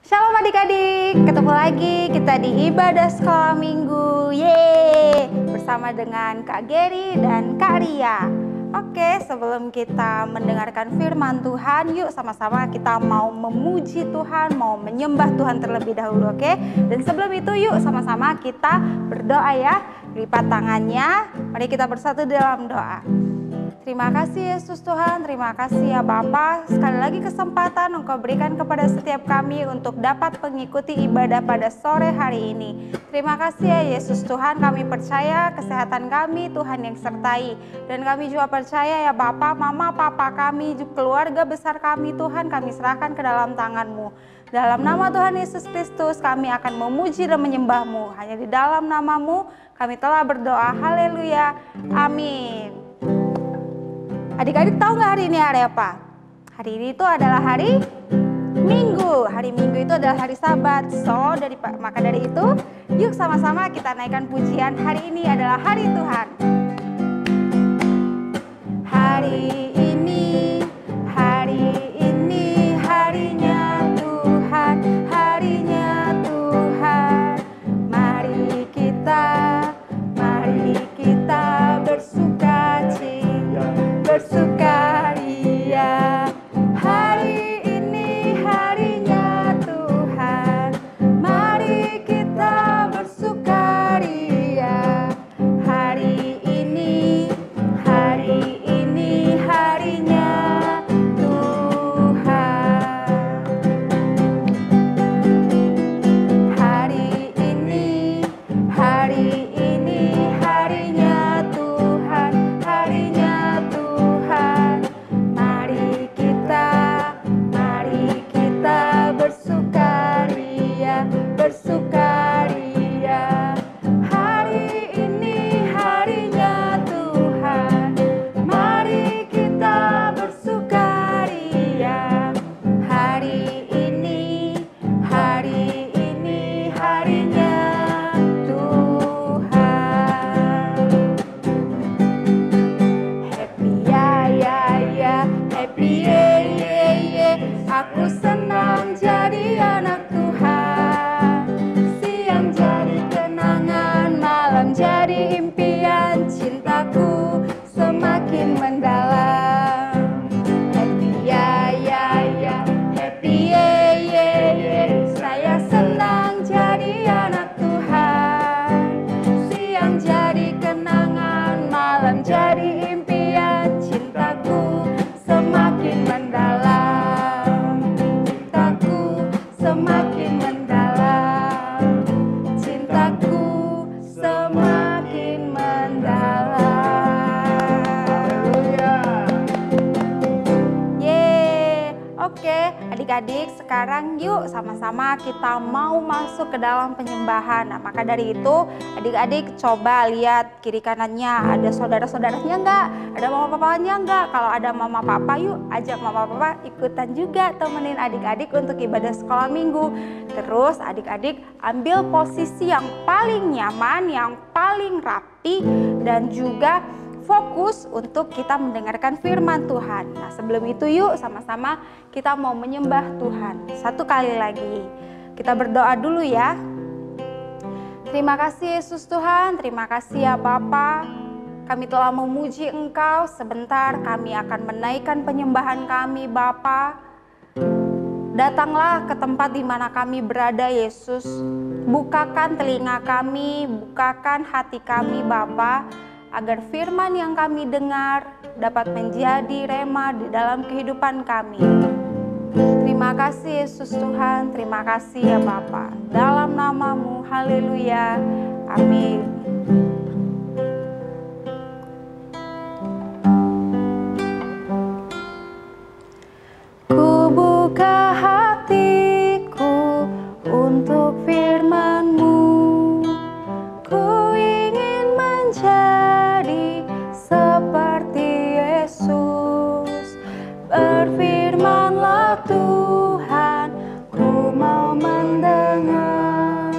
Shalom adik-adik, ketemu lagi kita di ibadah sekolah minggu. Yeay, bersama dengan Kak Geri dan Kak Ria. Oke, sebelum kita mendengarkan firman Tuhan, yuk sama-sama kita mau memuji Tuhan, mau menyembah Tuhan terlebih dahulu, oke? Dan sebelum itu yuk sama-sama kita berdoa ya. Lipat tangannya, mari kita bersatu dalam doa. Terima kasih Yesus Tuhan, terima kasih ya Bapa. Sekali lagi kesempatan Engkau berikan kepada setiap kami untuk dapat mengikuti ibadah pada sore hari ini. Terima kasih ya Yesus Tuhan, kami percaya kesehatan kami Tuhan yang sertai. Dan kami juga percaya ya Bapa, Mama, Papa kami, keluarga besar kami Tuhan kami serahkan ke dalam tangan-Mu. Dalam nama Tuhan Yesus Kristus kami akan memuji dan menyembah-Mu. Hanya di dalam nama-Mu kami telah berdoa, haleluya, amin. Adik-adik tahu nggak hari ini hari apa? Hari ini itu adalah hari Minggu. Hari Minggu itu adalah hari Sabat. Maka dari itu, yuk sama-sama kita naikkan pujian. Hari ini adalah hari Tuhan. Hari ini harinya Tuhan, harinya Tuhan. Mari kita bersukaria. Hari ini harinya Tuhan, mari kita bersukaria. Hari ini harinya Tuhan. Hari ini harinya Tuhan, harinya Tuhan. Mari kita bersukaria. Hari ini harinya Tuhan, mari kita bersukaria. Hari ini harinya Tuhan. Happy ya, happy ye. Aku senang jadi anak Tuhan. Siang jadi kenangan, malam jadi impian. Cintaku semakin mendalam. Happy ya, happy ye. Saya senang jadi anak Tuhan. Siang jadi kenangan, malam jadi impian. Cintaku semakin mendalam. Cintaku semakin mendalam. Cintaku semakin mendalam. Yeay. Oke, adik-adik, sekarang yuk sama-sama kita mau masuk ke dalam penyembahan. Nah, maka dari itu adik-adik coba lihat kiri kanannya, ada saudara-saudaranya enggak? Ada mama papanya enggak? Kalau ada mama papa, yuk ajak mama papa ikutan juga temenin adik-adik untuk ibadah sekolah minggu. Terus adik-adik ambil posisi yang paling nyaman, yang paling rapi, dan juga fokus untuk kita mendengarkan firman Tuhan. Nah, sebelum itu yuk sama-sama kita mau menyembah Tuhan. Satu kali lagi. Kita berdoa dulu ya. Terima kasih Yesus Tuhan, terima kasih ya Bapa. Kami telah memuji Engkau. Sebentar kami akan menaikkan penyembahan kami Bapa. Datanglah ke tempat di mana kami berada Yesus. Bukakan telinga kami, bukakan hati kami Bapa, agar firman yang kami dengar dapat menjadi rema di dalam kehidupan kami. Terima kasih Yesus Tuhan, terima kasih ya Bapa. Dalam nama-Mu, haleluya, amin. Ku buka hatiku untuk firman-Mu. Ku ingin menjadi seperti Yesus. Berfirmanlah Tuhan, ku mau mendengar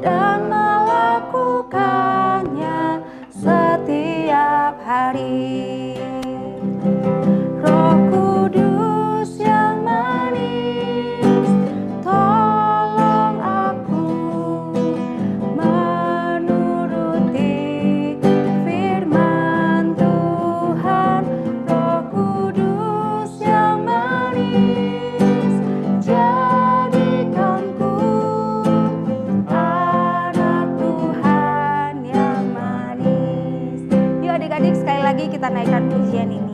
dan melakukannya setiap hari. Roh Kudus yang manis, tolong lagi kita naikkan pujian ini.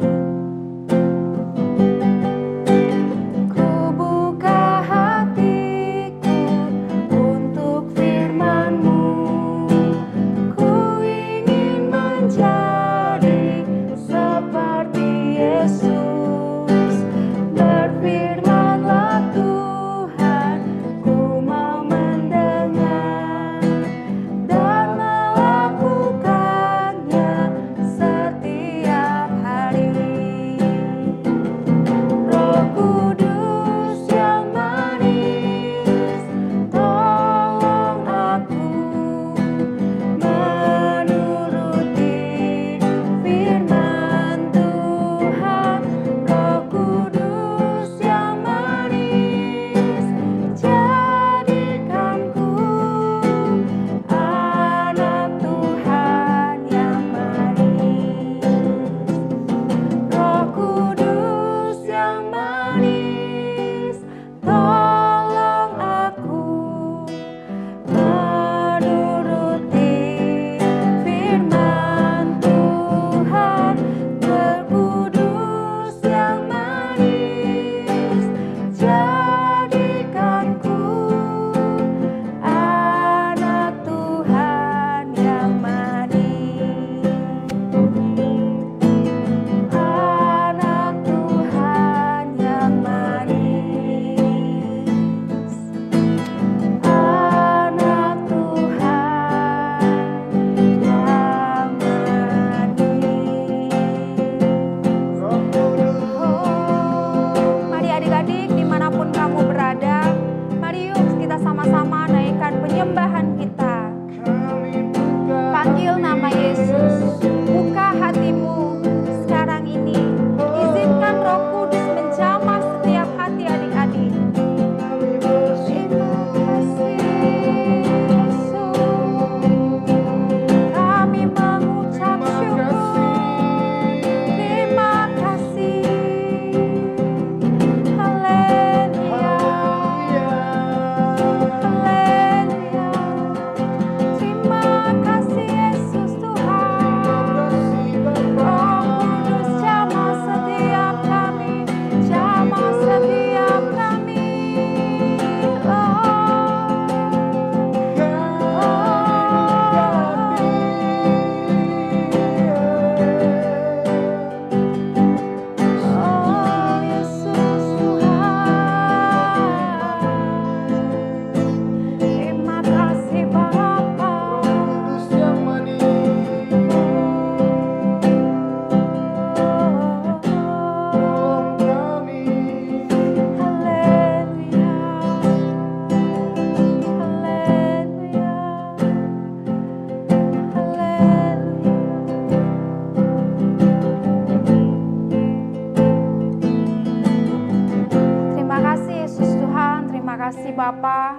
kasih Bapa,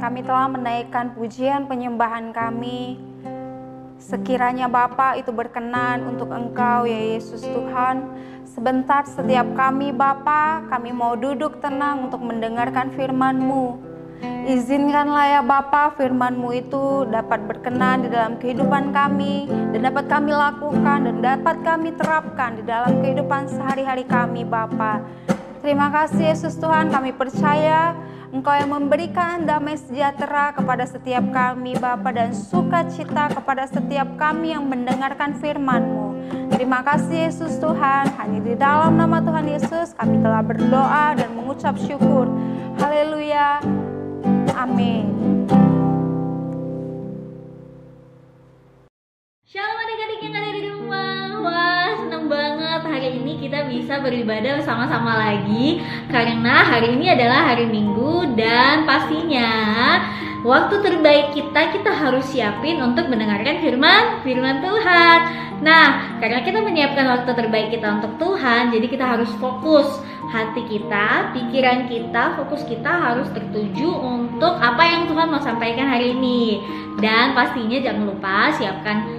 kami telah menaikkan pujian penyembahan kami. Sekiranya Bapa itu berkenan untuk Engkau ya Yesus Tuhan. Sebentar setiap kami Bapa, kami mau duduk tenang untuk mendengarkan firman-Mu. Izinkanlah ya Bapa, firman-Mu itu dapat berkenan di dalam kehidupan kami, dan dapat kami lakukan dan dapat kami terapkan di dalam kehidupan sehari-hari kami Bapa. Terima kasih Yesus Tuhan, kami percaya Engkau yang memberikan damai sejahtera kepada setiap kami Bapa, dan sukacita kepada setiap kami yang mendengarkan firman-Mu. Terima kasih Yesus Tuhan, hanya di dalam nama Tuhan Yesus kami telah berdoa dan mengucap syukur. Haleluya. Amin. Shalom adik-adik yang ada di rumah. Wah, senang banget hari ini kita bisa beribadah bersama-sama lagi, karena hari ini adalah hari Minggu dan pastinya waktu terbaik kita harus siapin untuk mendengarkan firman Tuhan. Nah, karena kita menyiapkan waktu terbaik kita untuk Tuhan, jadi kita harus fokus. Hati kita, pikiran kita, fokus kita harus tertuju untuk apa yang Tuhan mau sampaikan hari ini. Dan pastinya jangan lupa siapkan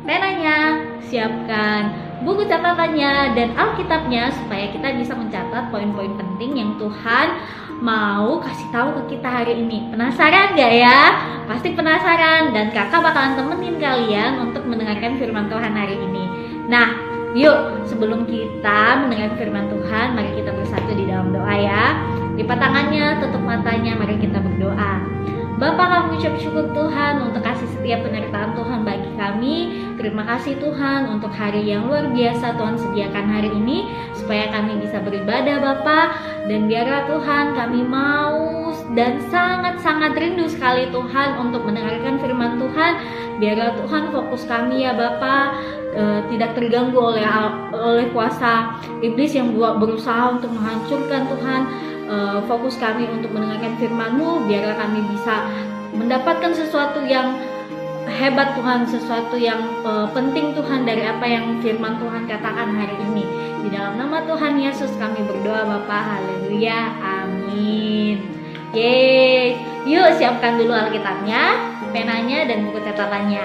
penanya, siapkan buku catatannya dan Alkitabnya, supaya kita bisa mencatat poin-poin penting yang Tuhan mau kasih tahu ke kita hari ini. Penasaran gak ya? Pasti penasaran, dan kakak bakalan temenin kalian untuk mendengarkan firman Tuhan hari ini. Nah, Yuk, sebelum kita mendengar firman Tuhan, mari kita bersatu di dalam doa ya. Lipat tangannya, tutup matanya, mari kita berdoa. Bapa, kami ucap syukur Tuhan untuk kasih setiap penyertaan Tuhan bagi kami. Terima kasih Tuhan untuk hari yang luar biasa Tuhan sediakan hari ini, supaya kami bisa beribadah Bapa. Dan biarlah Tuhan kami mau dan sangat-sangat rindu sekali Tuhan untuk mendengarkan firman Tuhan. Biarlah Tuhan fokus kami ya Bapa tidak terganggu oleh kuasa iblis yang berusaha untuk menghancurkan Tuhan. Fokus kami untuk mendengarkan firman-Mu, biarlah kami bisa mendapatkan sesuatu yang hebat Tuhan, sesuatu yang penting Tuhan dari apa yang firman Tuhan katakan hari ini. Di dalam nama Tuhan Yesus kami berdoa Bapa, haleluya, amin. Yeay, yuk siapkan dulu Alkitabnya, penanya dan buku catatannya.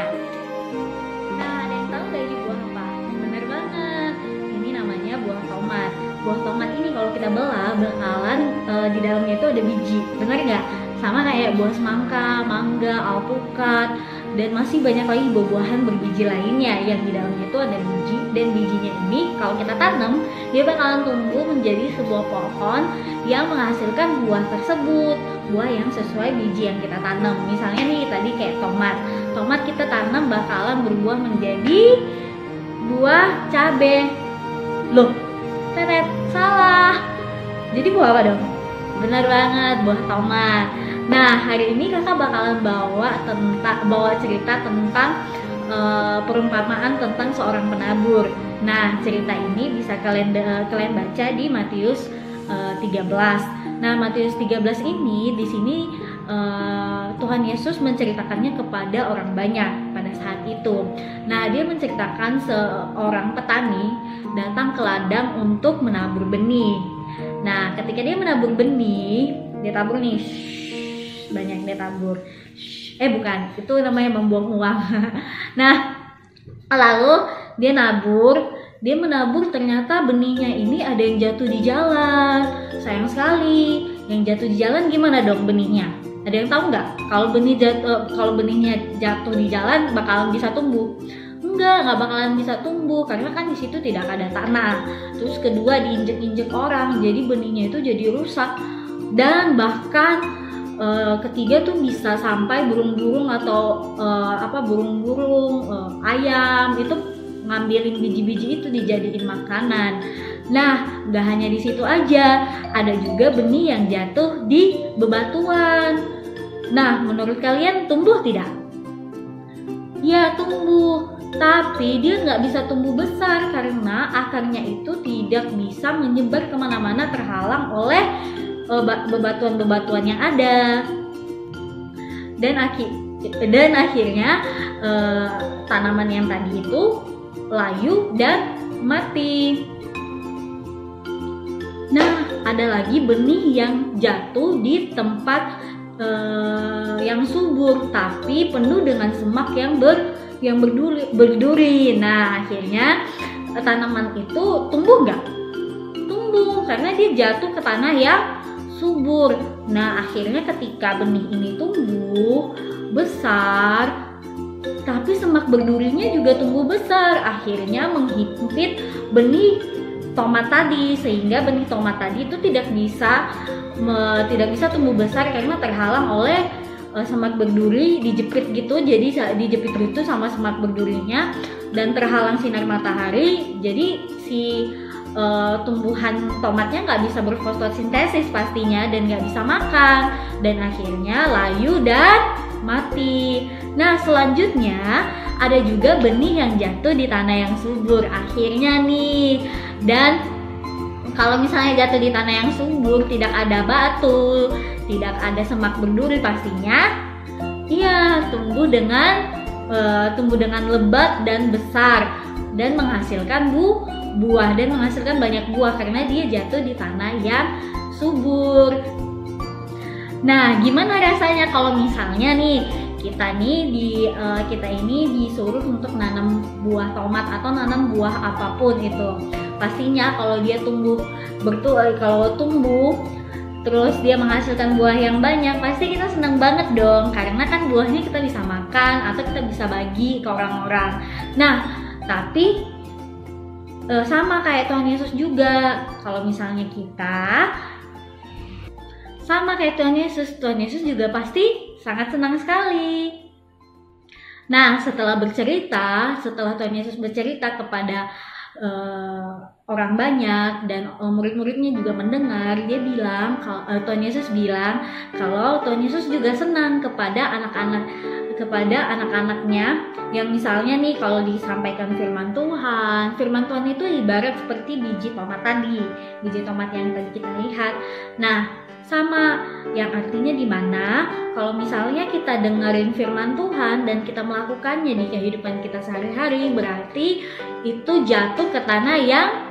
Nah, ada yang tahu dari buah apa? Bener banget, ini namanya buah tomat. Buah tomat ini kalau kita belah bakalan di dalamnya itu ada biji, benar nggak? Sama kayak buah semangka, mangga, alpukat, dan masih banyak lagi buah-buahan berbiji lainnya yang di dalamnya itu ada biji. Dan bijinya ini kalau kita tanam, dia bakalan tumbuh menjadi sebuah pohon yang menghasilkan buah tersebut, buah yang sesuai biji yang kita tanam. Misalnya nih tadi kayak tomat kita tanam bakalan berbuah menjadi buah cabai. Loh, tetet, salah. Jadi buah apa dong? Benar banget, buah tomat. Nah, hari ini kakak bakalan bawa cerita tentang perumpamaan tentang seorang penabur. Nah, cerita ini bisa kalian baca di Matius 13. Nah, Matius 13 ini di sini Tuhan Yesus menceritakannya kepada orang banyak pada saat itu. Nah, dia menceritakan seorang petani datang ke ladang untuk menabur benih. Nah, ketika dia menabur benih, dia tabur nih, banyak dia tabur. Bukan, itu namanya membuang uang. Nah, lalu dia menabur, ternyata benihnya ini ada yang jatuh di jalan. Sayang sekali, yang jatuh di jalan gimana dong benihnya? Ada yang tahu nggak? Kalau benihnya jatuh di jalan bakalan bisa tumbuh? Nggak bakalan bisa tumbuh karena kan di situ tidak ada tanah. Terus kedua diinjek-injek orang, jadi benihnya itu jadi rusak. Dan bahkan ketiga tuh bisa sampai burung-burung atau burung-burung, ayam itu ngambilin biji-biji itu dijadiin makanan. Nah, nggak hanya di situ aja, ada juga benih yang jatuh di bebatuan. Nah, menurut kalian tumbuh tidak? Ya, tumbuh. Tapi dia nggak bisa tumbuh besar karena akarnya itu tidak bisa menyebar kemana-mana, terhalang oleh bebatuan-bebatuan yang ada. Dan akhirnya tanaman yang tadi itu layu dan mati. Nah, ada lagi benih yang jatuh di tempat yang subur tapi penuh dengan semak yang berduri. Nah, akhirnya tanaman itu tumbuh nggak? Tumbuh karena dia jatuh ke tanah yang subur. Nah, akhirnya ketika benih ini tumbuh besar, tapi semak berdurinya juga tumbuh besar, akhirnya menghimpit benih tomat tadi, sehingga benih tomat tadi itu tidak bisa tumbuh besar karena terhalang oleh semak berduri, dijepit gitu. Jadi dijepit gitu sama semak berdurinya dan terhalang sinar matahari, jadi si tumbuhan tomatnya nggak bisa berfotosintesis pastinya dan nggak bisa makan, dan akhirnya layu dan mati. Nah, selanjutnya ada juga benih yang jatuh di tanah yang subur. Akhirnya nih, dan kalau misalnya jatuh di tanah yang subur, tidak ada batu, tidak ada semak berduri, pastinya tumbuh dengan lebat dan besar dan menghasilkan buah dan menghasilkan banyak buah karena dia jatuh di tanah yang subur. Nah, gimana rasanya kalau misalnya nih kita ini disuruh untuk nanam buah tomat atau nanam buah apapun itu? Pastinya kalau dia tumbuh terus dia menghasilkan buah yang banyak, pasti kita senang banget dong, karena kan buahnya kita bisa makan atau kita bisa bagi ke orang-orang. Nah, tapi sama kayak Tuhan Yesus juga. Kalau misalnya kita sama kayak Tuhan Yesus juga pasti sangat senang sekali. Nah, setelah Tuhan Yesus bercerita kepada orang banyak dan murid-muridnya juga mendengar, Tuhan Yesus bilang kalau Tuhan Yesus juga senang kepada anak-anaknya yang misalnya nih kalau disampaikan firman Tuhan itu ibarat seperti biji tomat yang tadi kita lihat. Nah, sama yang artinya di mana kalau misalnya kita dengerin firman Tuhan dan kita melakukannya di kehidupan kita sehari-hari, berarti itu jatuh ke tanah yang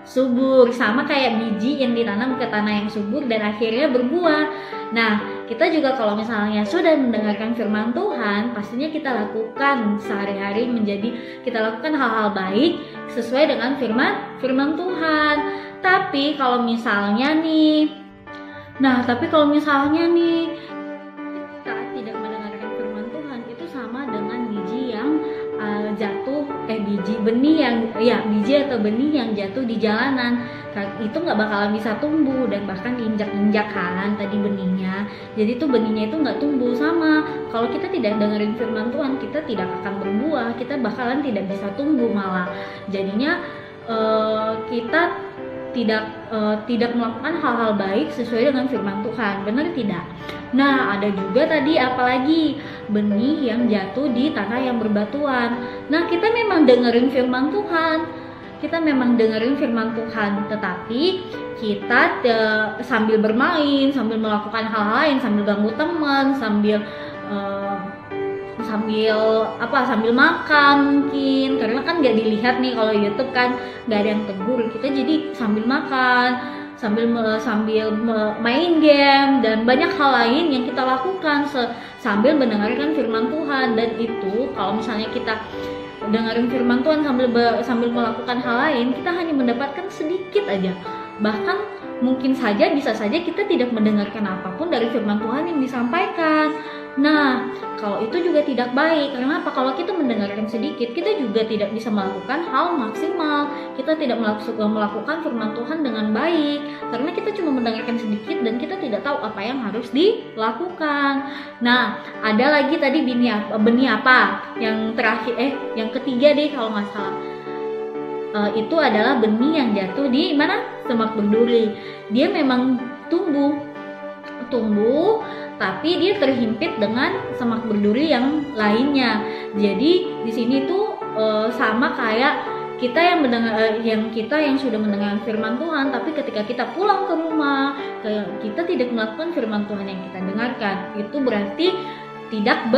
subur, sama kayak biji yang ditanam ke tanah yang subur dan akhirnya berbuah. Nah, kita juga kalau misalnya sudah mendengarkan firman Tuhan, pastinya kita lakukan sehari-hari, kita lakukan hal-hal baik sesuai dengan firman Tuhan. Tapi kalau misalnya nih kita tidak mendengarkan firman Tuhan, itu sama dengan biji yang biji atau benih yang jatuh di jalanan. Itu nggak bakalan bisa tumbuh dan bahkan diinjak-injak kan tadi benihnya. Jadi tuh benihnya itu nggak tumbuh. Sama kalau kita tidak dengerin firman Tuhan, kita tidak akan berbuah, kita bakalan tidak bisa tumbuh malah. Jadinya kita tidak melakukan hal-hal baik sesuai dengan firman Tuhan, benar tidak? Nah, ada juga tadi apalagi benih yang jatuh di tanah yang berbatuan. Nah, kita memang dengerin firman Tuhan, tetapi kita sambil bermain, sambil melakukan hal lain, sambil ganggu teman, sambil makan mungkin, karena kan nggak dilihat nih kalau YouTube kan nggak ada yang tegur kita, jadi sambil makan, sambil main game dan banyak hal lain yang kita lakukan sambil mendengarkan firman Tuhan. Dan itu kalau misalnya kita dengerin firman Tuhan sambil melakukan hal lain, kita hanya mendapatkan sedikit aja, bahkan bisa saja kita tidak mendengarkan apapun dari firman Tuhan yang disampaikan. Nah, kalau itu juga tidak baik. Karena apa? Kalau kita mendengarkan sedikit, kita juga tidak bisa melakukan hal maksimal. Kita tidak melakukan firman Tuhan dengan baik, karena kita cuma mendengarkan sedikit dan kita tidak tahu apa yang harus dilakukan. Nah, ada lagi tadi benih apa? Yang ketiga deh kalau nggak salah. Itu adalah benih yang jatuh di mana? Semak berduri. Dia memang tumbuh, tapi dia terhimpit dengan semak berduri yang lainnya. Jadi di sini tuh sama kayak kita yang sudah mendengar firman Tuhan, tapi ketika kita pulang ke rumah, kita tidak melakukan firman Tuhan yang kita dengarkan. Itu berarti tidak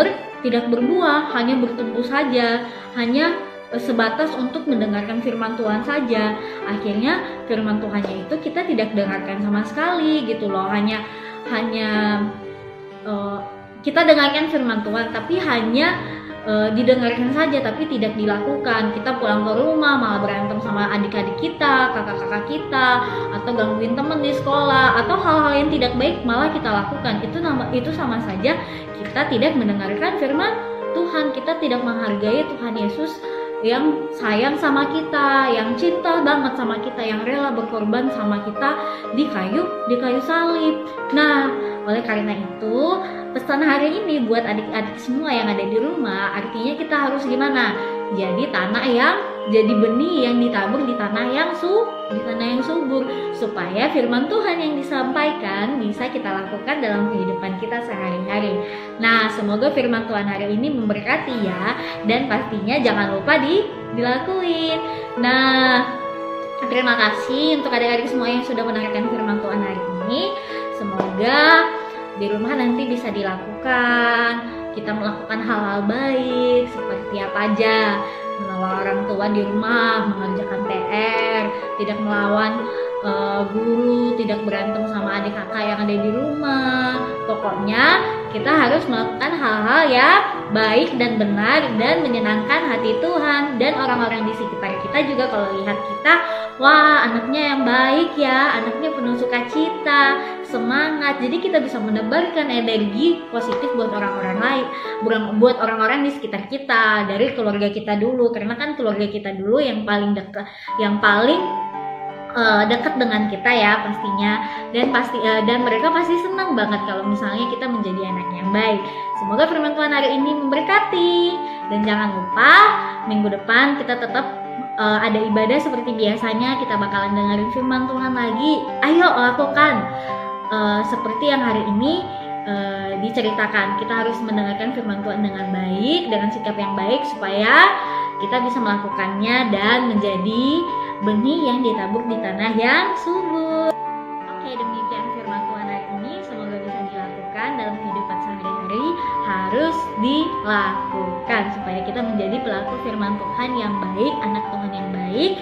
berbuah, hanya bertumbuh saja, hanya sebatas untuk mendengarkan firman Tuhan saja. Akhirnya firman Tuhannya itu kita tidak dengarkan sama sekali gitu loh. Hanya kita dengarkan firman Tuhan tapi hanya didengarkan saja tapi tidak dilakukan. Kita pulang ke rumah malah berantem sama adik-adik kita, kakak-kakak kita, atau gangguin teman di sekolah, atau hal-hal yang tidak baik malah kita lakukan. Itu sama saja kita tidak mendengarkan firman Tuhan. Kita tidak menghargai Tuhan Yesus yang sayang sama kita, yang cinta banget sama kita, yang rela berkorban sama kita di kayu salib. Nah, oleh karena itu pesan hari ini buat adik-adik semua yang ada di rumah, artinya kita harus gimana? Jadi benih yang ditabur di tanah yang subur, supaya firman Tuhan yang disampaikan bisa kita lakukan dalam kehidupan kita sehari-hari. Nah, semoga firman Tuhan hari ini memberkati ya, dan pastinya jangan lupa dilakuin. Nah, terima kasih untuk adik-adik semua yang sudah mendengarkan firman Tuhan hari ini. Semoga di rumah nanti bisa dilakukan, kita melakukan hal-hal baik seperti apa aja, menolong orang tua di rumah, mengerjakan PR, tidak melawan guru, tidak berantem sama adik kakak yang ada di rumah. Pokoknya kita harus melakukan hal-hal yang baik dan benar dan menyenangkan hati Tuhan. Dan orang-orang di sekitar kita juga kalau lihat kita, wah anaknya yang baik ya, anaknya penuh sukacita, semangat. Jadi kita bisa menebarkan energi positif buat orang-orang lain, buat orang-orang di sekitar kita, dari keluarga kita dulu, karena kan keluarga kita dulu yang paling dekat, dekat dengan kita ya pastinya, dan mereka pasti senang banget kalau misalnya kita menjadi anak yang baik. Semoga firman Tuhan hari ini memberkati, dan jangan lupa minggu depan kita tetap ada ibadah seperti biasanya. Kita bakalan dengerin firman Tuhan lagi. Ayo lakukan seperti yang hari ini diceritakan. Kita harus mendengarkan firman Tuhan dengan baik, dengan sikap yang baik, supaya kita bisa melakukannya dan menjadi benih yang ditabur di tanah yang subur. Oke, demikian firman Tuhan hari ini. Semoga bisa dilakukan dalam kehidupan sehari-hari. Harus dilakukan supaya kita menjadi pelaku firman Tuhan yang baik, anak Tuhan yang baik,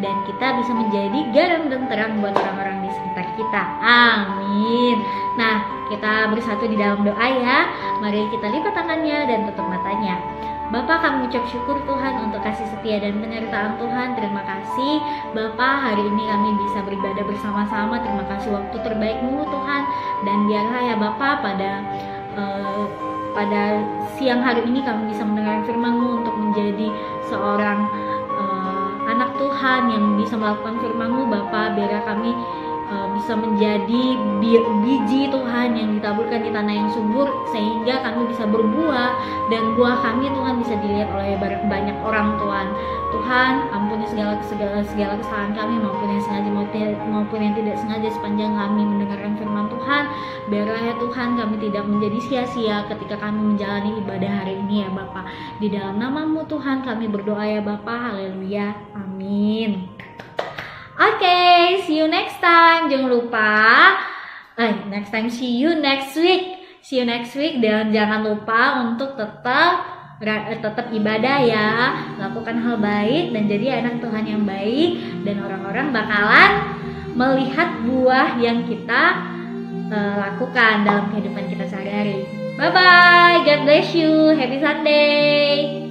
dan kita bisa menjadi garam dan terang buat orang-orang di sekitar kita. Amin. Nah, kita bersatu di dalam doa ya. Mari kita lipat tangannya dan tutup matanya. Bapa, kami ucap syukur Tuhan untuk kasih setia dan penyertaan Tuhan. Terima kasih Bapa, hari ini kami bisa beribadah bersama-sama. Terima kasih waktu terbaik-Mu Tuhan. Dan biarlah ya Bapa, pada siang hari ini kami bisa mendengar firman-Mu untuk menjadi seorang anak Tuhan yang bisa melakukan firman-Mu Bapa. Biarlah kami bisa menjadi biji Tuhan yang ditaburkan di tanah yang subur, sehingga kami bisa berbuah, dan buah kami Tuhan bisa dilihat oleh banyak orang Tuhan. Tuhan, ampuni segala kesalahan kami, maupun yang sengaja maupun yang tidak sengaja sepanjang kami mendengarkan firman Tuhan. Biarlah ya Tuhan kami tidak menjadi sia-sia ketika kami menjalani ibadah hari ini ya Bapa. Di dalam nama-Mu Tuhan kami berdoa ya Bapa. Haleluya. Amin. Oke, see you next time. Jangan lupa, see you next week. See you next week, dan jangan lupa untuk tetap ibadah ya. Lakukan hal baik dan jadi anak Tuhan yang baik, dan orang-orang bakalan melihat buah yang kita lakukan dalam kehidupan kita sehari-hari. Bye bye, God bless you, happy Sunday.